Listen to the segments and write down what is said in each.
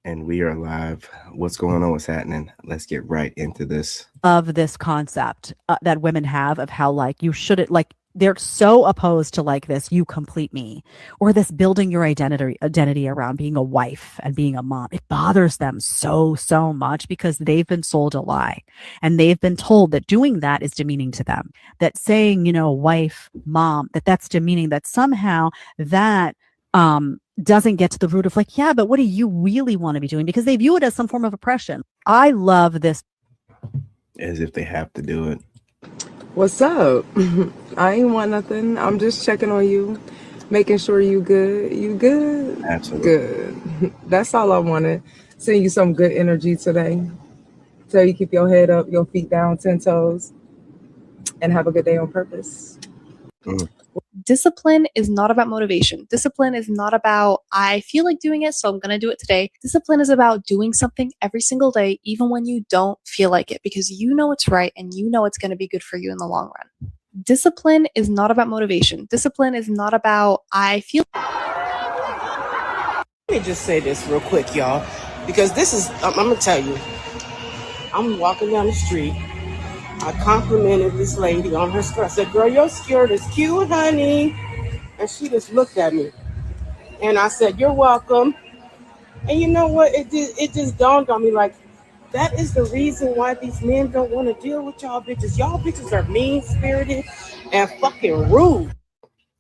And we are live. What's going on? What's happening? Let's get right into this. Of this concept that women have of how like you shouldn't like they're so opposed to like this you complete me or this building your identity around being a wife and being a mom. It bothers them so much because they've been sold a lie and they've been told that doing that is demeaning to them, that saying, wife, mom, that's demeaning, that somehow that doesn't get to the root of like, yeah, but what do you really want to be doing, because they view it as some form of oppression. I love this. As if they have to do it. What's up? I ain't want nothing. I'm just checking on you, making sure you good. You good? Absolutely. Good. That's all I wanted. Send you some good energy today. Tell you keep your head up, your feet down, 10 toes, and have a good day on purpose. Discipline is not about motivation. Discipline is not about, I feel like doing it, so I'm going to do it today. Discipline is about doing something every single day, even when you don't feel like it, because you know it's right and you know it's going to be good for you in the long run. Discipline is not about motivation. Discipline is not about, I feel. Let me just say this real quick, y'all, because this is, I'm going to tell you, I'm walking down the street. I complimented this lady on her skirt. I said, girl, your skirt is cute, honey. And she just looked at me. And I said, you're welcome. And you know what? It just dawned on me, like, that is the reason why these men don't want to deal with y'all bitches. Y'all bitches are mean-spirited and fucking rude.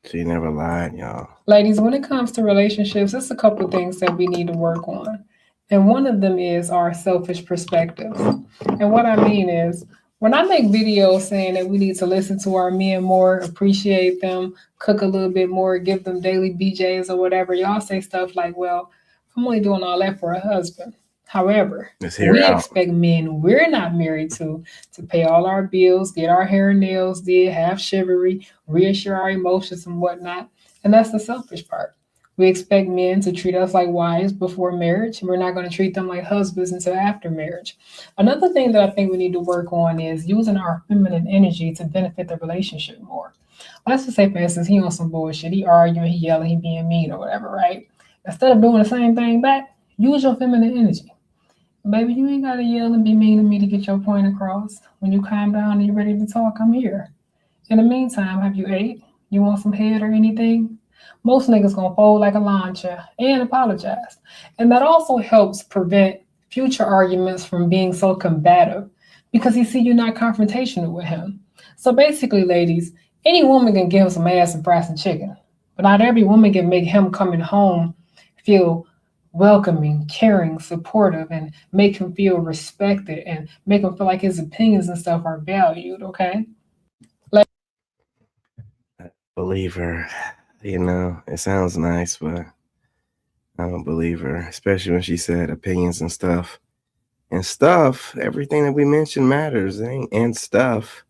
She never lied, y'all. Ladies, when it comes to relationships, there's a couple of things that we need to work on. And one of them is our selfish perspectives. And what I mean is, when I make videos saying that we need to listen to our men more, appreciate them, cook a little bit more, give them daily BJs or whatever, y'all say stuff like, well, I'm only doing all that for a husband. However, we expect men we're not married to pay all our bills, get our hair and nails did, have chivalry, reassure our emotions and whatnot. And that's the selfish part. We expect men to treat us like wives before marriage, and we're not going to treat them like husbands until after marriage. Another thing that I think we need to work on is using our feminine energy to benefit the relationship more. Let's just say, for instance, he on some bullshit. He arguing, he yelling, he being mean or whatever, right? Instead of doing the same thing back, use your feminine energy. Baby, you ain't got to yell and be mean to me to get your point across. When you calm down and you're ready to talk, I'm here. In the meantime, have you ate? You want some head or anything? Most niggas gonna fold like a lawn chair and apologize. And that also helps prevent future arguments from being so combative because he see you're not confrontational with him. So basically, ladies, any woman can give him some ass and fry some chicken, but not every woman can make him coming home feel welcoming, caring, supportive, and make him feel respected and make him feel like his opinions and stuff are valued, okay? Believe her. It sounds nice, but I don't believe her, especially when she said opinions and stuff. And stuff, everything that we mentioned matters, and stuff.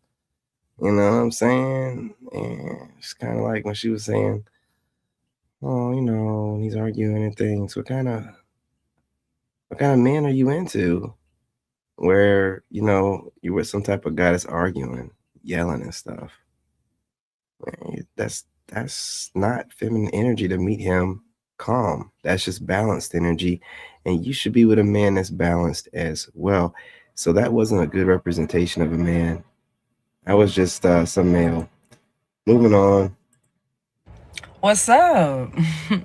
You know what I'm saying? And it's kind of like when she was saying, oh, when he's arguing and things, what kind of man are you into? Where, you're with some type of guy that's arguing, yelling and stuff. That's not feminine energy to meet him calm. That's just balanced energy. And you should be with a man that's balanced as well. So that wasn't a good representation of a man. That was just some male. Moving on. What's up?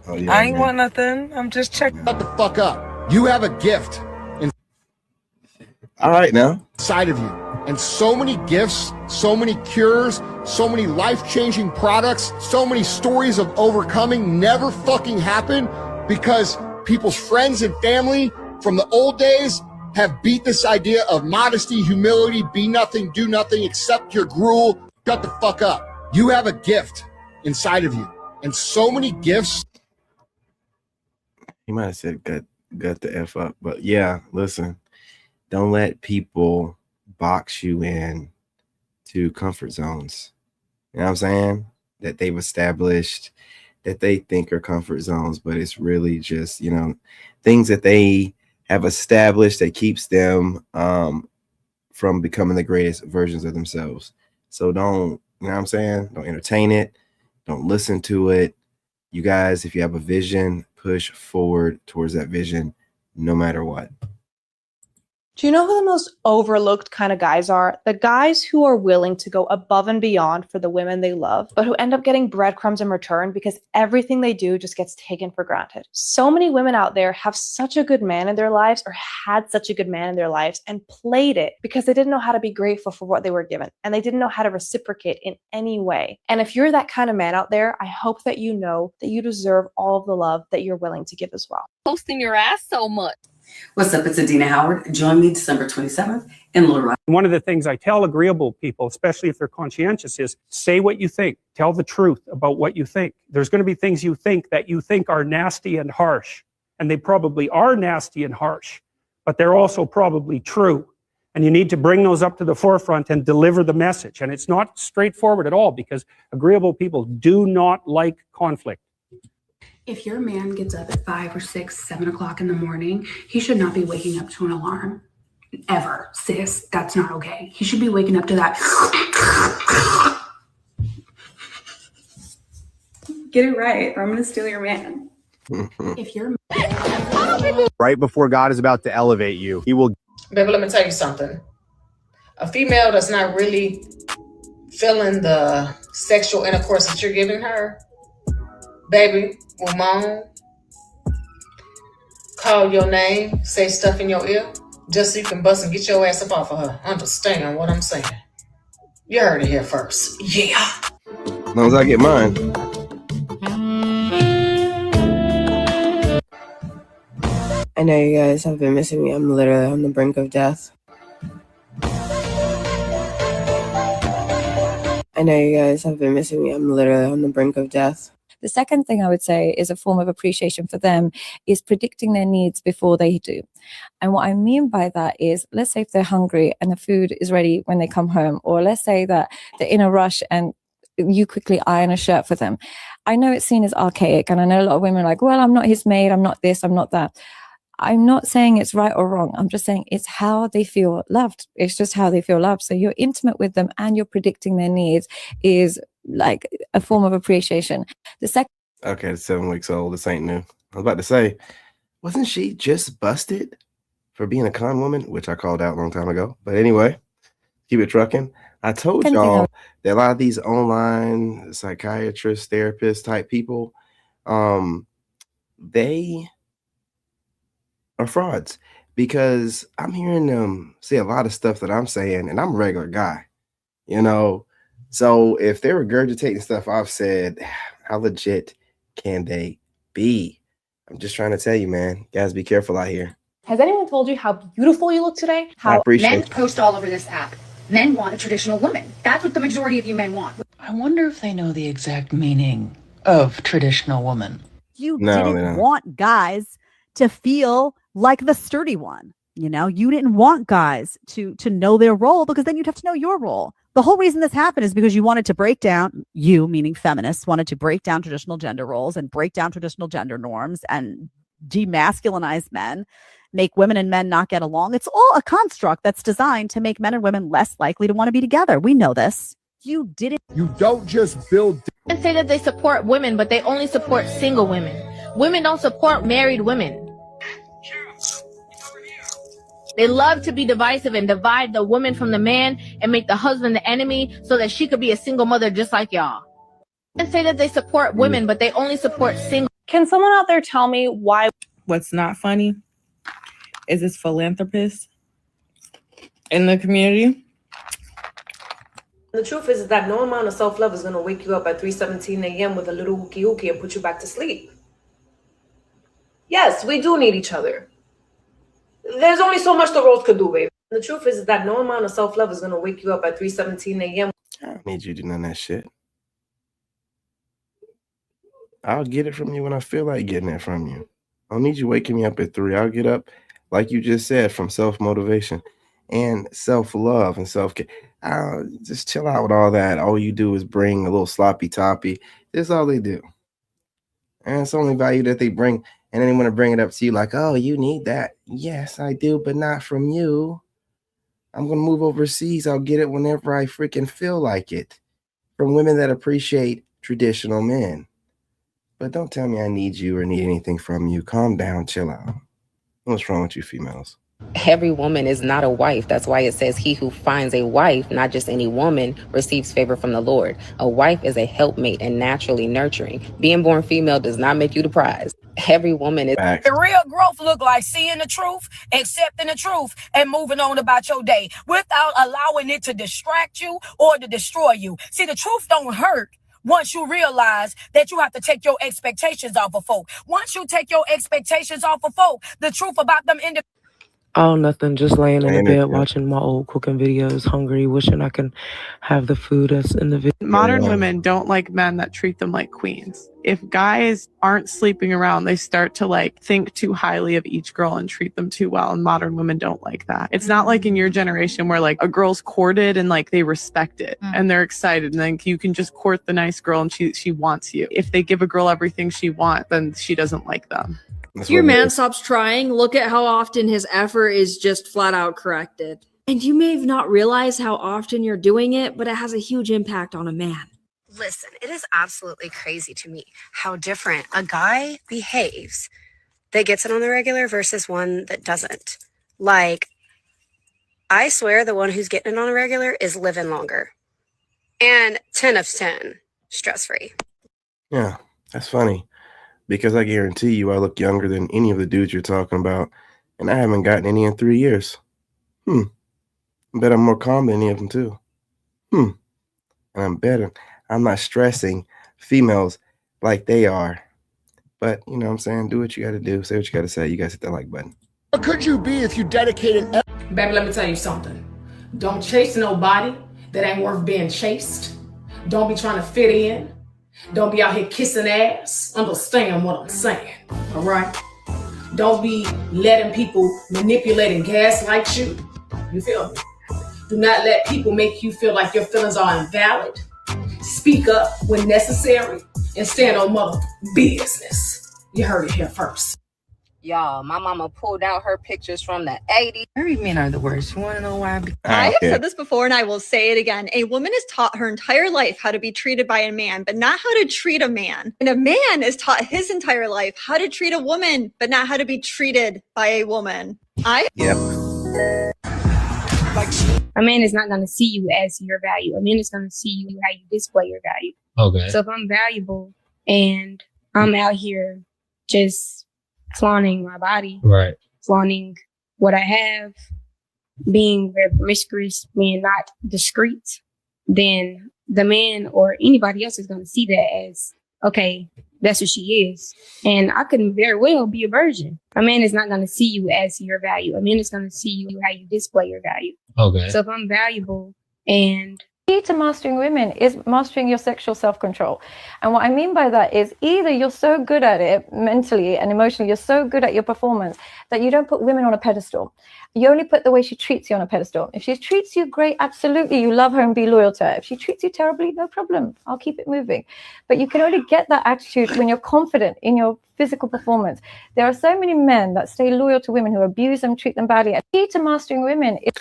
Oh, yeah, I ain't want nothing. I'm just checking. Shut the fuck up. You have a gift all right now inside of you. And so many gifts, so many cures, so many life-changing products, so many stories of overcoming never fucking happen because people's friends and family from the old days have beat this idea of modesty, humility, be nothing, do nothing, accept your gruel. Shut the fuck up. You have a gift inside of you. And so many gifts. He might have said gut the F up. But yeah, listen, don't let people box you in to comfort zones. You know what I'm saying? That they've established that they think are comfort zones, but it's really just, things that they have established that keeps them from becoming the greatest versions of themselves. So don't, you know what I'm saying? Don't entertain it. Don't listen to it. You guys, if you have a vision, push forward towards that vision. no matter what. Do you know who the most overlooked kind of guys are? The guys who are willing to go above and beyond for the women they love, but who end up getting breadcrumbs in return because everything they do just gets taken for granted. So many women out there have such a good man in their lives or had such a good man in their lives and played it because they didn't know how to be grateful for what they were given and they didn't know how to reciprocate in any way. And if you're that kind of man out there, I hope that you know that you deserve all of the love that you're willing to give as well. Posting your ass so much. What's up? It's Adina Howard. Join me December 27th in Little Rock. One of the things I tell agreeable people, especially if they're conscientious, is say what you think. Tell the truth about what you think. There's going to be things you think are nasty and harsh, and they probably are nasty and harsh, but they're also probably true. And you need to bring those up to the forefront and deliver the message. And it's not straightforward at all because agreeable people do not like conflict. If your man gets up at 5 or 6, 7 o'clock in the morning, he should not be waking up to an alarm. Ever, sis. That's not okay. He should be waking up to that. Get it right, or I'm going to steal your man. If you're right before God is about to elevate you, he will. Baby, let me tell you something. A female that's not really feeling the sexual intercourse that you're giving her, baby, will moan, call your name, say stuff in your ear, just so you can bust and get your ass up off of her. Understand what I'm saying? You heard it here first. Yeah. As long as I get mine. I know you guys have been missing me. I'm literally on the brink of death. I know you guys have been missing me. I'm literally on the brink of death. The second thing I would say is a form of appreciation for them is predicting their needs before they do. And what I mean by that is, let's say if they're hungry and the food is ready when they come home, or let's say that they're in a rush and you quickly iron a shirt for them. I know it's seen as archaic, and I know a lot of women are like, well, I'm not his maid, I'm not this, I'm not that. I'm not saying it's right or wrong. I'm just saying it's how they feel loved. It's just how they feel loved. So you're intimate with them and you're predicting their needs is like a form of appreciation. The second. Okay, it's 7 weeks old. This ain't new. I was about to say, wasn't she just busted for being a con woman, which I called out a long time ago? But anyway, keep it trucking. I told y'all that a lot of these online psychiatrists, therapists type people, they are frauds, because I'm hearing them say a lot of stuff that I'm saying, and I'm a regular guy, you know. So if they're regurgitating stuff I've said, how legit can they be? I'm just trying to tell you, man, guys, be careful out here. Has anyone told you how beautiful you look today? I appreciate Men it. post all over this app. Men want a traditional woman. That's what the majority of you men want. I wonder if they know the exact meaning of traditional woman. You didn't want guys to feel like the sturdy one. You know, you didn't want guys to know their role, because then you'd have to know your role. The whole reason this happened is because you wanted to break down, you meaning feminists, wanted to break down traditional gender roles and break down traditional gender norms and demasculinize men, make women and men not get along. It's all a construct that's designed to make men and women less likely to want to be together. We know this. You didn't. You don't just build. And say that they support women, but they only support single women. Women don't support married women. They love to be divisive and divide the woman from the man and make the husband the enemy so that she could be a single mother just like y'all. And say that they support women, but they only support single. Can someone out there tell me why? What's not funny is this philanthropist in the community. The truth is that no amount of self-love is going to wake you up at 3:17 a.m. with a little hooky and put you back to sleep. Yes, we do need each other. There's only so much the world could do, baby. The truth is that no amount of self-love is going to wake you up at 3:17 a.m. I don't need you to do none of that shit. I'll get it from you when I feel like getting it from you. I don't need you waking me up at 3. I'll get up, like you just said, from self-motivation and self-love and self-care. Just chill out with all that. All you do is bring a little sloppy toppy. That's all they do. And it's the only value that they bring. And then they want to bring it up to you like, oh, you need that. Yes, I do, but not from you. I'm going to move overseas. I'll get it whenever I freaking feel like it. From women that appreciate traditional men. But don't tell me I need you or need anything from you. Calm down, chill out. What's wrong with you females? Every woman is not a wife. That's why it says he who finds a wife, not just any woman, receives favor from the Lord. A wife is a helpmate and naturally nurturing. Being born female does not make you the prize. Every woman is... Facts. The real growth look like seeing the truth, accepting the truth, and moving on about your day without allowing it to distract you or to destroy you. See, the truth don't hurt once you realize that you have to take your expectations off of folk. Once you take your expectations off of folk, the truth about them Oh, nothing. Just laying in the Laying bed, it- watching my old cooking videos, hungry, wishing I can have the food that's in the video. Modern women don't like men that treat them like queens. If guys aren't sleeping around, they start to like think too highly of each girl and treat them too well. And modern women don't like that. It's not like in your generation where like a girl's courted and like they respect it and they're excited. And then you can just court the nice girl and she wants you. If they give a girl everything she wants, then she doesn't like them. If your man stops trying, look at how often his effort is just flat out corrected. And you may have not realized how often you're doing it, but it has a huge impact on a man. Listen, it is absolutely crazy to me how different a guy behaves that gets it on the regular versus one that doesn't. Like, I swear the one who's getting it on the regular is living longer. And 10 of 10, stress-free. Yeah, that's funny. Because I guarantee you I look younger than any of the dudes you're talking about, and I haven't gotten any in 3 years. I bet I'm more calm than any of them too. And I'm better. I'm not stressing females like they are. But, you know what I'm saying? Do what you got to do. Say what you got to say. You guys hit that like button. What could you be if you dedicated... Baby, let me tell you something. Don't chase nobody that ain't worth being chased. Don't be trying to fit in. Don't be out here kissing ass. Understand what I'm saying, all right? Don't be letting people manipulate and gaslight you. You feel me? Do not let people make you feel like your feelings are invalid. Speak up when necessary and stand on mother business. You heard it here first. Y'all, my mama pulled out her pictures from the 80s. Married men are the worst. You want to know why? I have said this before and I will say it again. A woman is taught her entire life how to be treated by a man, but not how to treat a man. And a man is taught his entire life how to treat a woman, but not how to be treated by a woman. Yep. A man is not going to see you as your value. A man is going to see you how you display your value. Okay. So if I'm valuable and I'm out here just flaunting my body, Right. flaunting what I have, being very promiscuous, being not discreet, then the man or anybody else is going to see that as, okay, that's what she is. And I could very well be a virgin. A man is not going to see you as your value. A man is going to see you how you display your value. Okay. So if I'm valuable and key to mastering women is mastering your sexual self-control. And what I mean by that is either you're so good at it mentally and emotionally, you're so good at your performance that you don't put women on a pedestal. You only put the way she treats you on a pedestal. If she treats you great, absolutely, you love her and be loyal to her. If she treats you terribly, no problem. I'll keep it moving. But you can only get that attitude when you're confident in your physical performance. There are so many men that stay loyal to women who abuse them, treat them badly. The key to mastering women is...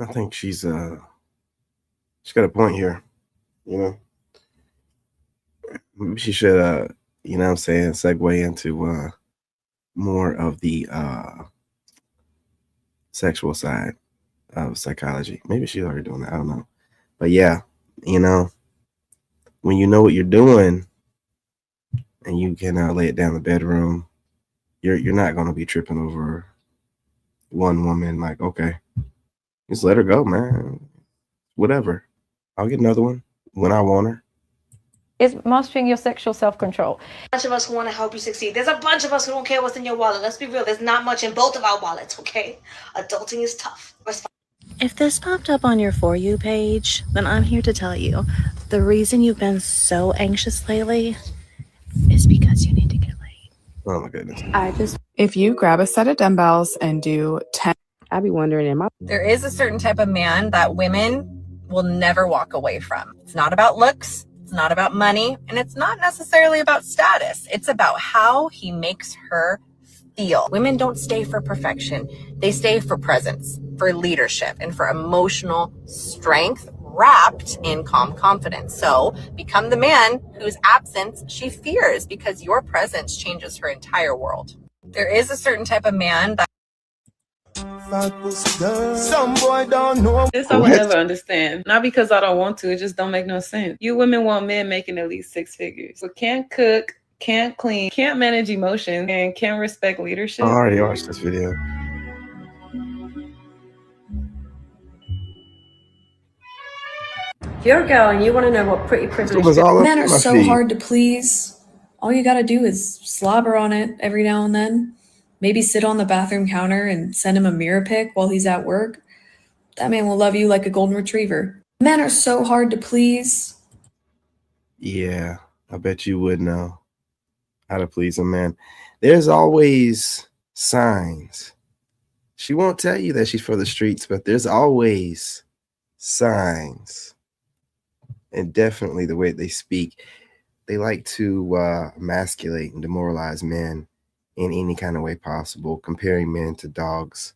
I think she's got a point here, you know. Maybe she should you know what I'm saying, segue into more of the sexual side of psychology. Maybe she's already doing that, I don't know. But yeah, you know, when you know what you're doing and you can lay it down in the bedroom, you're not going to be tripping over one woman like, okay, just let her go, man. Whatever. I'll get another one when I want her. Is mastering your sexual self-control. A bunch of us who want to help you succeed. There's a bunch of us who don't care what's in your wallet. Let's be real. There's not much in both of our wallets, okay? Adulting is tough. If this popped up on your For You page, then I'm here to tell you the reason you've been so anxious lately is because you need to get laid. Oh my goodness. If you grab a set of dumbbells and do 10, I be wondering, There is a certain type of man that women will never walk away from. It's not about looks, it's not about money, and it's not necessarily about status. It's about how he makes her feel. Women don't stay for perfection. They stay for presence, for leadership, and for emotional strength wrapped in calm confidence. So become the man whose absence she fears because your presence changes her entire world. There is a certain type of man that Some boy don't know. This I would never understand. Not because I don't want to. It just don't make no sense. You women want men making at least 6 figures, but can't cook, can't clean, can't manage emotions, and can't respect leadership. I already watched this video. If you're a girl and you want to know what pretty privilege was all up men in are my so feed. hard to please. All you gotta do is slobber on it every now and then. Maybe sit on the bathroom counter and send him a mirror pic while he's at work. That man will love you like a golden retriever. Men are so hard to please. Yeah, I bet you would know how to please a man. There's always signs. She won't tell you that she's for the streets, but there's always signs. And definitely the way they speak. They like to emasculate and demoralize men in any kind of way possible, comparing men to dogs,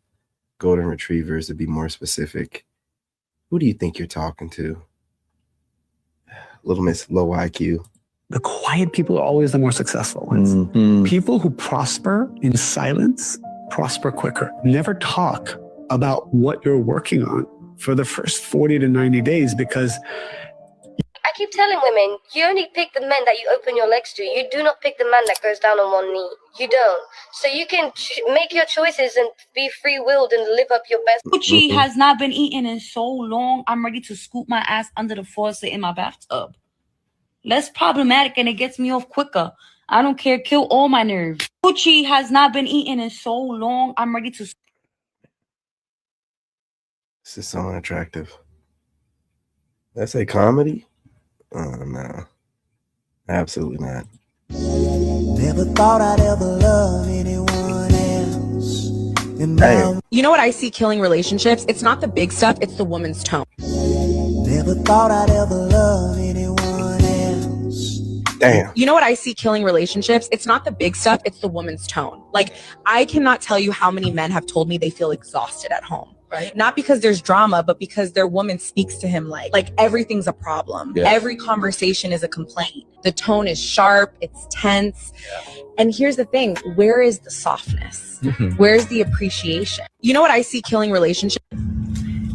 golden retrievers to be more specific. Who do you think you're talking to? Little Miss Low IQ. The quiet people are always the more successful ones. People who prosper in silence prosper quicker. Never talk about what you're working on for the first 40 to 90 days because I keep telling women, you only pick the men that you open your legs to. You do not pick the man that goes down on one knee. You don't. So you can make your choices and be free-willed and live up your best. Gucci has not been eaten in so long, I'm ready to scoop my ass under the faucet in my bathtub. Less problematic and it gets me off quicker. I don't care, kill all my nerves. Gucci has not been eaten in so long, I'm ready to... This is so unattractive. That's a comedy? Oh, no. Absolutely not. Never thought I'd ever love anyone else. And now, You know what I see killing relationships? It's not the big stuff, it's the woman's tone. never thought I'd ever love anyone else. Damn. You know what I see killing relationships? It's not the big stuff, it's the woman's tone. Like, I cannot tell you how many men have told me they feel exhausted at home. Right. Not because there's drama, but because their woman speaks to him like everything's a problem. Yeah. Every conversation is a complaint. The tone is sharp, it's tense. Yeah. And here's the thing, where is the softness? Where's the appreciation? You know what I see killing relationships?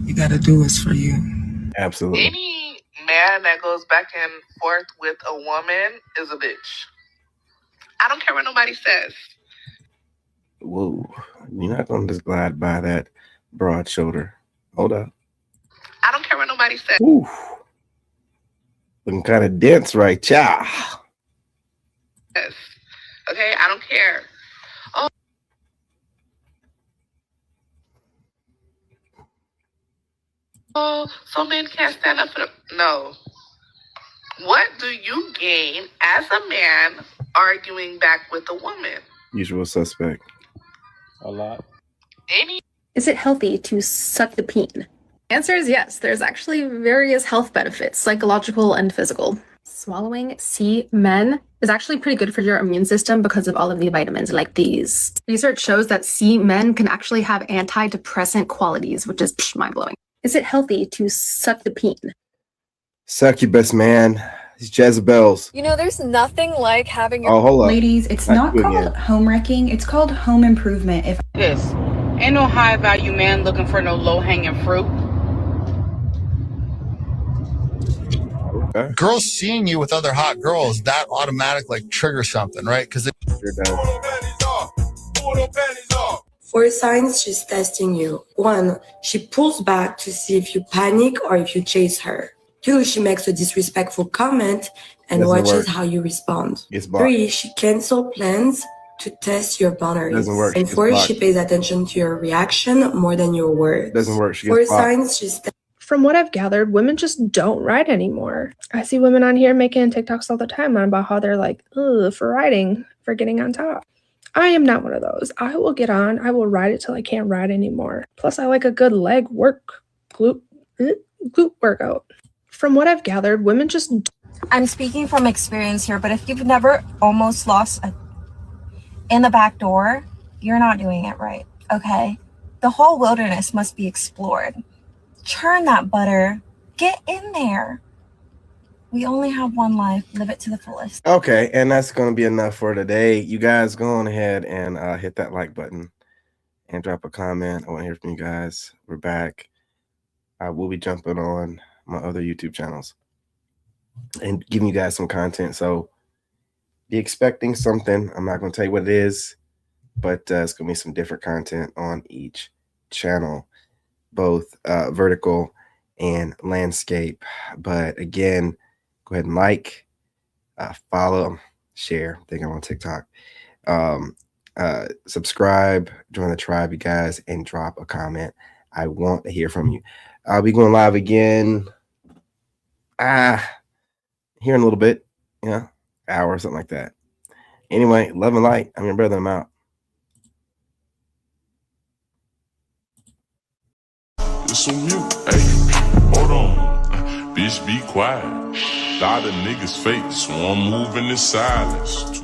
you gotta do what's for you. Absolutely. Any man that goes back and forth with a woman is a bitch. I don't care what nobody says. Whoa. You're not going to just glide by that broad shoulder. Hold up. I don't care what nobody says. Ooh. Looking kind of dense right, cha. Yes. Okay, I don't care. Oh, so men can't stand up for them. No. What do you gain as a man arguing back with a woman? Usual suspect. A lot. Is it healthy to suck the peen? Answer is yes. There's actually various health benefits, psychological and physical. Swallowing semen is actually pretty good for your immune system because of all of the vitamins like these. Research shows that semen can actually have antidepressant qualities, which is mind-blowing. Is it healthy to suck the peen? Succubus, man. These Jezebels. You know, there's nothing like having your... Oh, hold up. Ladies, it's not called home wrecking. It's called home improvement. If this ain't no high value man looking for no low hanging fruit. Okay. Girls seeing you with other hot girls, that automatic like triggers something, right? Because For signs she's testing you. 1, she pulls back to see if you panic or if you chase her. 2, she makes a disrespectful comment and watches how you respond. 3, she cancels plans to test your boundaries. Doesn't work. And 4, she pays attention to your reaction more than your words. Doesn't work. She For gets blocked. signs she's From what I've gathered, women just don't ride anymore. I see women on here making TikToks all the time about how they're like, ugh, for riding, for getting on top. I am not one of those. I will get on. I will ride it till I can't ride anymore. Plus, I like a good leg glute workout. From what I've gathered, women just... I'm speaking from experience here, but if you've never almost lost in the back door, you're not doing it right, okay? The whole wilderness must be explored. Churn that butter. Get in there. We only have one life. Live it to the fullest. Okay, and that's going to be enough for today. You guys go on ahead and hit that like button and drop a comment. I want to hear from you guys. We're back. I will be jumping on my other YouTube channels and giving you guys some content. So be expecting something. I'm not going to tell you what it is, but it's going to be some different content on each channel, both vertical and landscape. But again, go ahead and like, follow, share. I think I'm on TikTok. Subscribe, join the tribe, you guys, and drop a comment. I want to hear from you. I'll be going live again here in a little bit, hour or something like that. Anyway, love and light. I'm your brother. I'm out. It's on mute. Hey, hold on. Bitch, be quiet. Lot of niggas fake, so I'm moving in silence.